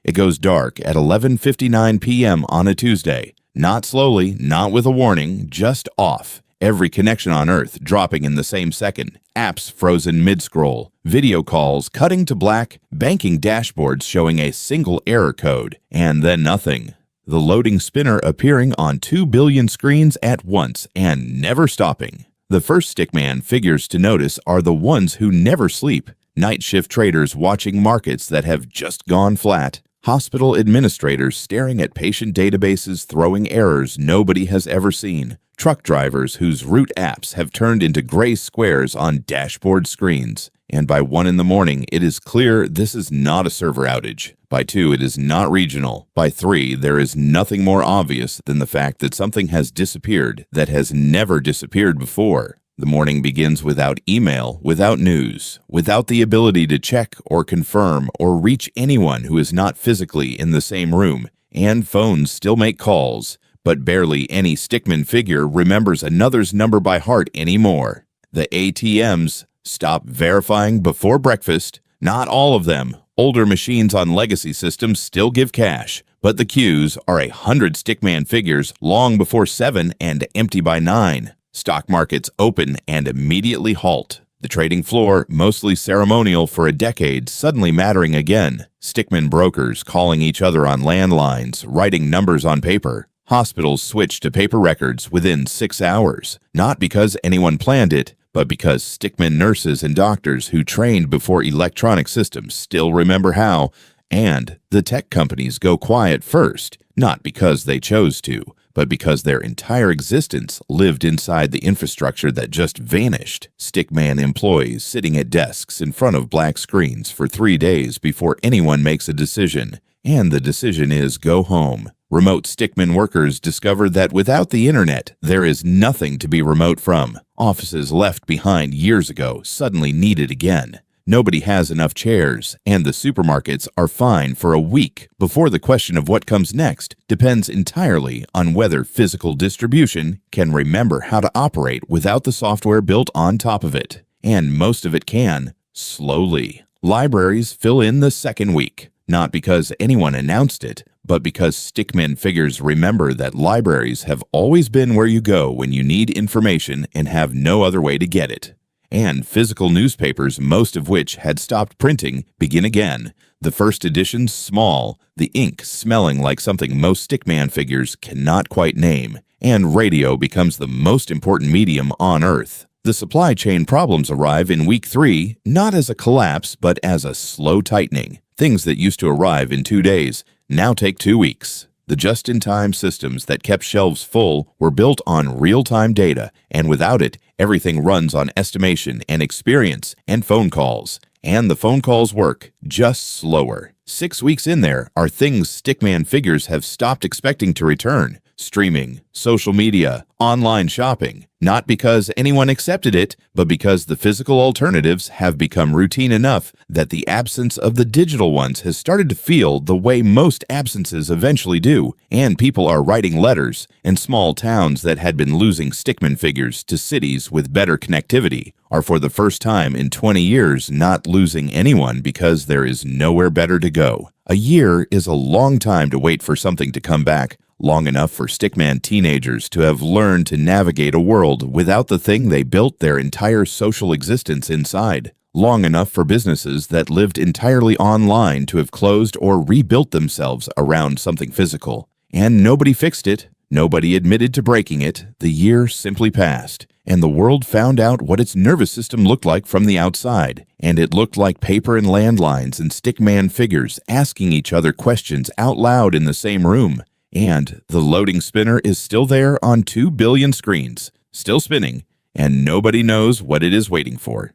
It goes dark at 11:59 p.m. on a Tuesday. Not slowly, not with a warning, just off. Every connection on Earth dropping in the same second. Apps frozen mid-scroll. Video calls cutting to black. Banking dashboards showing a single error code. And then nothing. The loading spinner appearing on 2 billion screens at once and never stopping. The first stickman figures to notice are the ones who never sleep. Night shift traders watching markets that have just gone flat. Hospital administrators staring at patient databases throwing errors nobody has ever seen. Truck drivers whose route apps have turned into gray squares on dashboard screens. And by 1 in the morning, it is clear this is not a server outage. By 2, it is not regional. By 3, there is nothing more obvious than the fact that something has disappeared that has never disappeared before. The morning begins without email, without news, without the ability to check or confirm or reach anyone who is not physically in the same room, and phones still make calls, but barely any stickman figure remembers another's number by heart anymore. The ATMs stop verifying before breakfast. Not all of them. Older machines on legacy systems still give cash, but the queues are 100 stickman figures long before 7 and empty by 9. Stock markets open and immediately halt. The trading floor, mostly ceremonial for a decade, suddenly mattering again. Stickman brokers calling each other on landlines, writing numbers on paper. Hospitals switch to paper records within 6 hours, not because anyone planned it, but because stickman nurses and doctors who trained before electronic systems still remember how, and the tech companies go quiet first, not because they chose to, but because their entire existence lived inside the infrastructure that just vanished. Stickman employees sitting at desks in front of black screens for 3 days before anyone makes a decision, and the decision is go home. Remote stickman workers discover that without the internet, there is nothing to be remote from. Offices left behind years ago suddenly needed again. Nobody has enough chairs, and the supermarkets are fine for a week before the question of what comes next depends entirely on whether physical distribution can remember how to operate without the software built on top of it. And most of it can, slowly. Libraries fill in the second week, not because anyone announced it, but because stickman figures remember that libraries have always been where you go when you need information and have no other way to get it. And physical newspapers, most of which had stopped printing, begin again. The first editions small, the ink smelling like something most stickman figures cannot quite name, and radio becomes the most important medium on Earth. The supply chain problems arrive in week 3, not as a collapse, but as a slow tightening. Things that used to arrive in 2 days now take 2 weeks. The just-in-time systems that kept shelves full were built on real-time data, and without it, everything runs on estimation and experience and phone calls. And the phone calls work, just slower. 6 weeks in there are things stickman figures have stopped expecting to return. Streaming, social media, online shopping. Not because anyone accepted it, but because the physical alternatives have become routine enough that the absence of the digital ones has started to feel the way most absences eventually do, and people are writing letters, and small towns that had been losing stickman figures to cities with better connectivity are for the first time in 20 years not losing anyone because there is nowhere better to go. A year is a long time to wait for something to come back. Long enough for stickman teenagers to have learned to navigate a world without the thing they built their entire social existence inside. Long enough for businesses that lived entirely online to have closed or rebuilt themselves around something physical. And nobody fixed it. Nobody admitted to breaking it. The year simply passed, and the world found out what its nervous system looked like from the outside. And it looked like paper and landlines and stickman figures asking each other questions out loud in the same room. And the loading spinner is still there on 2 billion screens, still spinning, and nobody knows what it is waiting for.